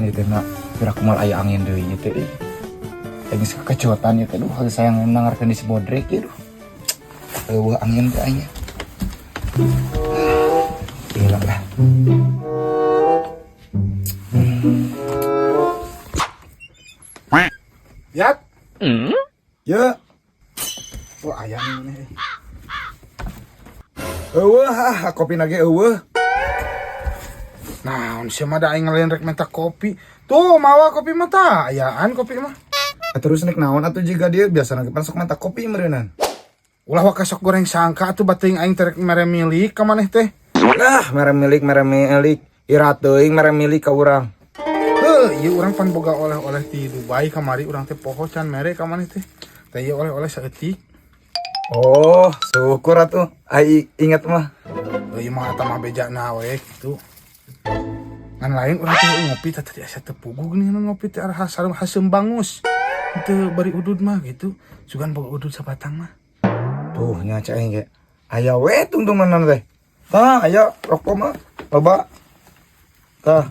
pisan itu nak. Biar aku mal aya angin deui itu. Lagi kecotan itu duh sayang nangarkeun di si bodrek ya duh. Eueuh angin teh aya. Hilang lah. Yat. Ya. Wah ayam ini. Kopi nage eueuh. Nah, sia mah da aing ngalen rek minta kopi. Tuh, mawa kopi mah tah ayaan kopi mah. Terus nek naon atuh jiga dia biasa nage pan sok minta kopi meureunnan. Ulah wae sok goreng sangka atuh bating aing terek mere milik ka maneh teh. Lah, mere milik. Ira teuing mere milik ka urang. Ieu urang pan boga oleh-oleh di Dubai kamari urang teh poho can mere ka maneh teh. Teh ieu oleh-oleh saeutik. Oh, syukur atuh. Ai inget mah. Ieu mah eta mah bejana we kitu. Ngan lain urang teh ngopi teh asa teu puguh geuning ngopi teh arah haseum bangus. Teu bari udud mah gitu. Sugan boga udud sabatang mah. Tuh nya cai ge. Aya we tungtungan teh. Tah aya rokok mah loba. Tah.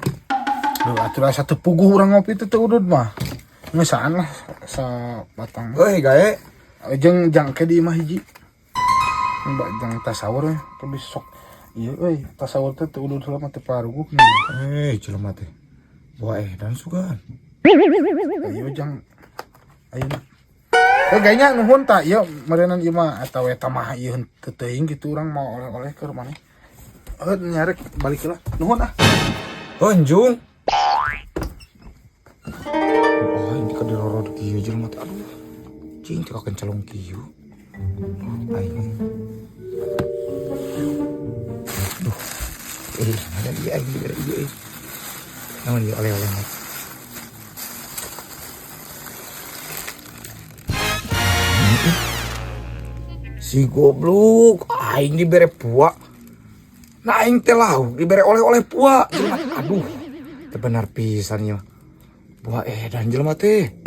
Duh atuh asa teu puguh urang ngopi teh udud mah. Ngeusaan lah sabatang. Euy gae. Jeung jangke di imah hiji. Mbak jang tasawur we teu sok. Iya euy tasawur teh teu udud heula mah teu paruguk. Jelema teh. Wah dan sugan. Ayo jang ayeuna. Gayanya nuhun tak ieu meureunnan ieu mah eta we tamah ieu teu teuing kitu urang mau oleh-oleh keur maneh. Nyarek balik heula. Nuhun ah. Anjung. Oh, ini ka dirorod kieu jelema teh aduh. Cing teh kencalong kieu. Aing. Duh. Ada dia aing. Namun dia oleh-oleh mah. Si goblok, aing dibere puak. Nah aing teh lauk dibere oleh-oleh puak. Aduh, teu benar pisan ieu. Buah dan jelema teh.